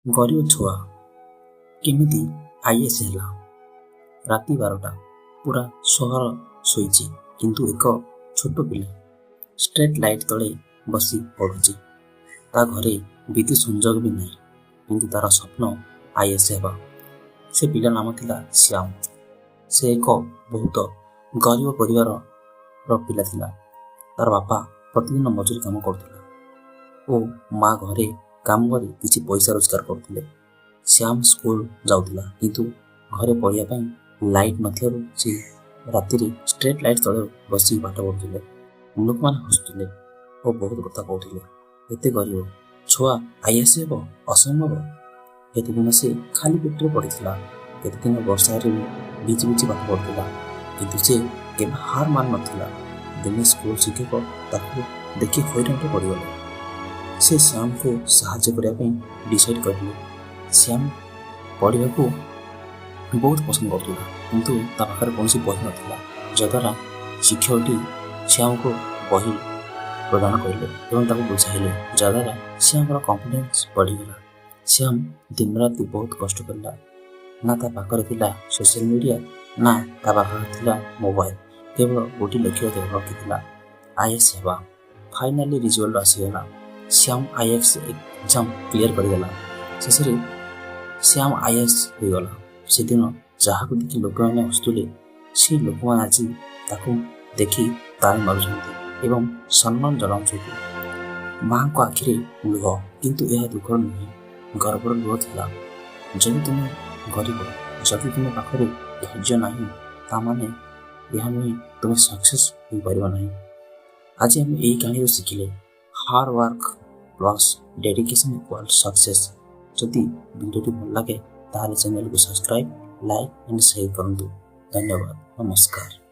ଗରିବ ଛୁଆ କେମିତି ଆଇଏଏସ୍ ହେଲା? ରାତି 12ଟା, ପୁରା ସହର ଶୋଇଛି, କିନ୍ତୁ ଏକ ଛୋଟ ପିଲା ଷ୍ଟ୍ରିଟ୍ ଲାଇଟ୍ ତଳେ ବସି ପଢ଼ୁଛି। ତା ଘରେ ବିଦ୍ୟୁତ୍ ସଂଯୋଗ ବି ନାହିଁ, କିନ୍ତୁ ତାର ସ୍ୱପ୍ନ ଆଇଏଏସ୍ ହେବା। ସେ ପିଲା ନାମ ଥିଲା ଶ୍ୟାମ। ସେ ଏକ ବହୁତ ଗରିବ ପରିବାରର ପିଲା ଥିଲା। ତାର ବାପା ପ୍ରତିଦିନ ମଜୁରୀ କାମ କରୁଥିଲା ଓ ମା ଘରେ କାମ କରି କିଛି ପଇସା ରୋଜଗାର କରୁଥିଲେ। ଶ୍ୟାମ ସ୍କୁଲ ଯାଉଥିଲା, କିନ୍ତୁ ଘରେ ପଢ଼ିବା ପାଇଁ ଲାଇଟ୍ ନଥିବାରୁ ସେ ରାତିରେ ଷ୍ଟ୍ରିଟ୍ ଲାଇଟ୍ ତଳେ ବସି ପାଠ ପଢ଼ୁଥିଲେ। ଲୋକମାନେ ହସୁଥିଲେ ଓ ବହୁତ କଥା କହୁଥିଲେ। ଏତେ ଗରିବ ଛୁଆ ଆଇଏଏସ୍ ହେବ? ଅସମ୍ଭବ। କେତେଦିନ ସେ ଖାଲି ପେଟରେ ପଡ଼ିଥିଲା, କେତେଦିନ ବର୍ଷାରେ ଭିଜି ଭିଜି ପାଠ ପଢ଼ୁଥିଲା, କିନ୍ତୁ ସେ କେବେ ହାର ମାନ ନଥିଲା। ଦିନେ ସ୍କୁଲ ଶିକ୍ଷକ ତାକୁ ଦେଖି ହଇରାଣରେ ପଡ଼ିଗଲେ। ସେ ଶ୍ୟାମକୁ ସାହାଯ୍ୟ କରିବା ପାଇଁ ଡିସାଇଡ୍ କରିଲେ। ଶ୍ୟାମ ପଢ଼ିବାକୁ ବହୁତ ପସନ୍ଦ କରୁଥିଲା, କିନ୍ତୁ ତା ପାଖରେ କୌଣସି ବହି ନଥିଲା, ଯଦ୍ୱାରା ଶିକ୍ଷକଟି ଶ୍ୟାମକୁ ବହି ପ୍ରଦାନ କରିଲେ ଏବଂ ତାକୁ ବୁଝାଇଲେ, ଯାହାଦ୍ୱାରା ଶ୍ୟାମର କନଫିଡେନ୍ସ ବଢ଼ିଗଲା। ଶ୍ୟାମ ଦିନରାତି ବହୁତ କଷ୍ଟ କଲା। ନା ତା ପାଖରେ ଥିଲା ସୋସିଆଲ ମିଡ଼ିଆ, ନା ତା ପାଖରେ ଥିଲା ମୋବାଇଲ, କେବଳ ଗୋଟିଏ ଲକ୍ଷ୍ୟ ରଖିଥିଲା, ଆଇଏଏସ୍ ହେବା। ଫାଇନାଲି ରିଜଲ୍ଟ ଆସିଗଲା। ଶ୍ୟାମ ଆଇଏଏସ୍ ଏକ୍ଜାମ୍ କ୍ଲିୟର କରିଦେଲା। ଶେଷରେ ଶ୍ୟାମ ଆଇଏଏସ୍ ହୋଇଗଲା। ସେଦିନ ଯାହାକୁ ଦେଖି ଲୋକମାନେ ହସୁଥିଲେ, ସେ ଲୋକମାନେ ଆଜି ତାକୁ ଦେଖି ତାଳି ମାରୁଛନ୍ତି ଏବଂ ସମ୍ମାନ ଜଣାଉଛନ୍ତି। ମାଙ୍କ ଆଖିରେ ଲୁହ, କିନ୍ତୁ ଏହା ଦୁଃଖର ନୁହେଁ, ଗର୍ବର ଲୁହ ଥିଲା। ଯଦି ତୁମେ ଗରିବ, ଯଦି ତୁମ ପାଖରେ ଧୈର୍ଯ୍ୟ ନାହିଁ, ତାମାନେ ଏହା ନୁହେଁ ତୁମେ ସକ୍ସେସ୍ ହୋଇପାରିବ ନାହିଁ। ଆଜି ଆମେ ଏହି କାହାଣୀରୁ ଶିଖିଲେ hard work plus dedication equal success. ଯଦି ଭିଡ଼ିଓଟି ଭଲ ଲାଗେ ତାହେଲେ ଚ୍ୟାନେଲକୁ ସବସ୍କ୍ରାଇବ୍, ଲାଇକ୍ ଆଣ୍ଡ ସେୟାର କରନ୍ତୁ। ଧନ୍ୟବାଦ। ନମସ୍କାର।